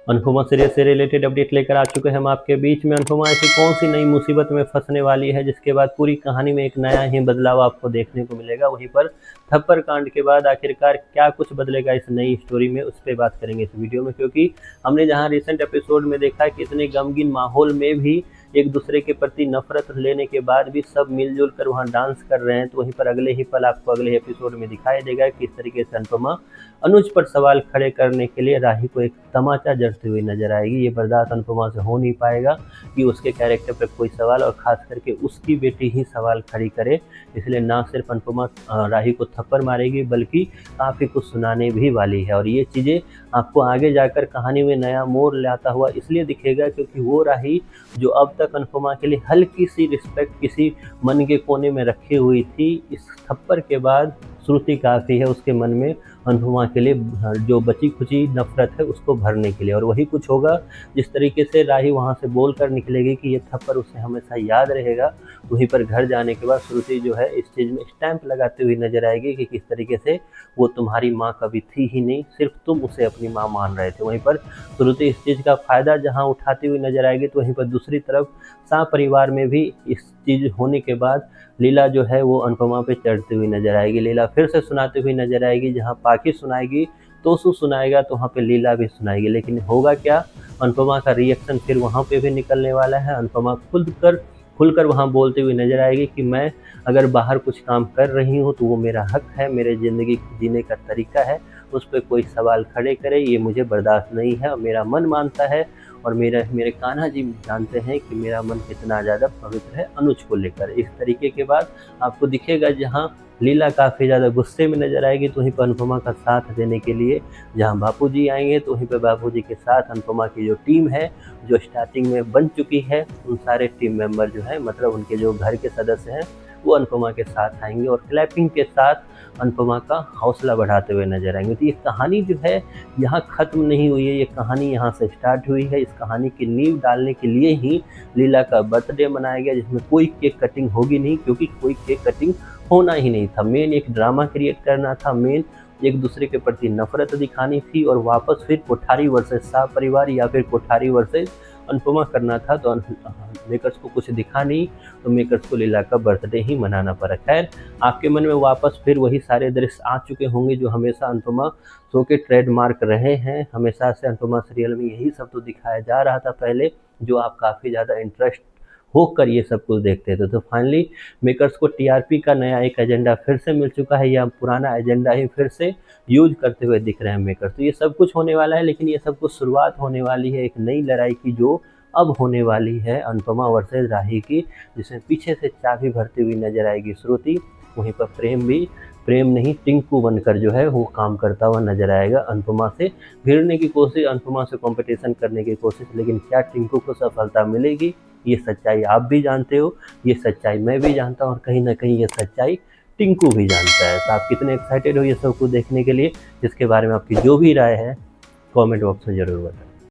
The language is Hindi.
अनुपमा सीरियल से रिलेटेड अपडेट लेकर आ चुके हैं हम आपके बीच में। अनुपमा ऐसी कौन सी नई मुसीबत में फंसने वाली है जिसके बाद पूरी कहानी में एक नया ही बदलाव आपको देखने को मिलेगा। वहीं पर थप्पड़ कांड के बाद आखिरकार क्या कुछ बदलेगा इस नई स्टोरी में, उस पर बात करेंगे इस वीडियो में। क्योंकि हमने जहां रिसेंट एपिसोड में देखा कि इतने गमगीन माहौल में भी एक दूसरे के प्रति नफरत लेने के बाद भी सब मिलजुल कर वहाँ डांस कर रहे हैं, तो वहीं पर अगले ही पल आपको अगले एपिसोड में दिखाई देगा कि इस तरीके से अनुपमा अनुज पर सवाल खड़े करने के लिए राही को एक तमाचा जड़ती हुई नजर आएगी। ये बर्दाश्त अनुपमा से हो नहीं पाएगा कि उसके कैरेक्टर पर कोई सवाल, और खास करके उसकी बेटी ही सवाल खड़ी करे। इसलिए ना सिर्फ अनुपमा राही को थप्पड़ मारेगी बल्कि काफ़ी कुछ सुनाने भी वाली है। और ये चीज़ें आपको आगे जाकर कहानी में नया मोड़ लाता हुआ इसलिए दिखेगा क्योंकि वो राही जो अब तक अनुपमा के लिए हल्की सी रिस्पेक्ट किसी मन के कोने में रखी हुई थी, इस थप्पड़ के बाद श्रुति काफ़ी है उसके मन में अनुपमा के लिए जो बची खुची नफरत है उसको भरने के लिए। और वही कुछ होगा जिस तरीके से राही वहाँ से बोल कर निकलेगी कि ये थप्पड़ उसे हमेशा याद रहेगा। वहीं पर घर जाने के बाद श्रुति जो है इस चीज़ में स्टैंप लगाती हुई नजर आएगी कि किस तरीके से वो तुम्हारी माँ कभी थी ही नहीं, सिर्फ तुम उसे अपनी माँ मान रहे थे। वहीं पर श्रुति इस चीज़ का फ़ायदा जहाँ उठाती हुई नजर आएगी, तो वहीं पर दूसरी तरफ शाह परिवार में भी इस चीज़ होने के बाद लीला जो है वो अनुपमा पे चढ़ती हुई नजर आएगी। लीला फिर से सुनाती हुई नजर आएगी, जहाँ पाखी सुनाएगी तोसू सुनाएगा तो वहाँ पे लीला भी सुनाएगी। लेकिन होगा क्या, अनुपमा का रिएक्शन फिर वहाँ पे भी निकलने वाला है। अनुपमा खुलकर वहाँ बोलती हुई नजर आएगी कि मैं अगर बाहर कुछ काम कर रही हूँ तो वो मेरा हक है, मेरे ज़िंदगी जीने का तरीका है, उस पर कोई सवाल खड़े करे ये मुझे बर्दाश्त नहीं है। और मेरा मन मानता है और मेरे कान्हा जी जानते हैं कि मेरा मन कितना ज़्यादा पवित्र है अनुज को लेकर। इस तरीके के बाद आपको दिखेगा जहाँ लीला काफ़ी ज़्यादा गुस्से में नजर आएगी, तो वहीं पर अनुपमा का साथ देने के लिए जहाँ बापूजी आएंगे, तो वहीं पर बापूजी के साथ अनुपमा की जो टीम है जो स्टार्टिंग में बन चुकी है, उन सारे टीम मेंबर जो है मतलब उनके जो घर के सदस्य हैं वो अनुपमा के साथ आएंगे और क्लैपिंग के साथ अनुपमा का हौसला बढ़ाते हुए नजर आएंगे। तो ये कहानी जो है यहाँ ख़त्म नहीं हुई है, ये कहानी यहाँ से स्टार्ट हुई है। इस कहानी की नींव डालने के लिए ही लीला का बर्थडे मनाया गया, जिसमें कोई केक कटिंग होगी नहीं, क्योंकि कोई केक कटिंग होना ही नहीं था। मेन एक ड्रामा क्रिएट करना था, मेन एक दूसरे के प्रति नफरत दिखानी थी और वापस फिर कोठारी वर्सेस शाह परिवार या फिर कोठारी वर्सेस अनुपमा करना था। तो मेकर्स को कुछ दिखा नहीं, तो मेकर्स को लीला का बर्थडे ही मनाना पड़ा। खैर, आपके मन में वापस फिर वही सारे दृश्य आ चुके होंगे जो हमेशा अनुपमा शो के ट्रेडमार्क रहे हैं। हमेशा से अनुपमा सीरियल में यही सब तो दिखाया जा रहा था पहले, जो आप काफ़ी ज़्यादा इंटरेस्ट होकर ये सब कुछ देखते थे। तो फाइनली मेकर्स को टीआरपी का नया एक एजेंडा फिर से मिल चुका है, या पुराना एजेंडा ही फिर से यूज करते हुए दिख रहे हैं मेकर्स। तो ये सब कुछ होने वाला है, लेकिन ये सब कुछ शुरुआत होने वाली है एक नई लड़ाई की जो अब होने वाली है अनुपमा वर्सेस राही की, जिसमें पीछे से चाबी भरती हुई नजर आएगी श्रुति। वहीं पर प्रेम नहीं टिंकू बनकर जो है वो काम करता हुआ नजर आएगा, अनुपमा से भिड़ने की कोशिश, अनुपमा से कंपटीशन करने की कोशिश। लेकिन क्या टिंकू को सफलता मिलेगी, ये सच्चाई आप भी जानते हो, ये सच्चाई मैं भी जानता हूँ, और कहीं ना कहीं ये सच्चाई टिंकू भी जानता है। तो आप कितने एक्साइटेड हो ये सब कुछ देखने के लिए, जिसके बारे में आपकी जो भी राय है कमेंट बॉक्स में ज़रूर बताएं।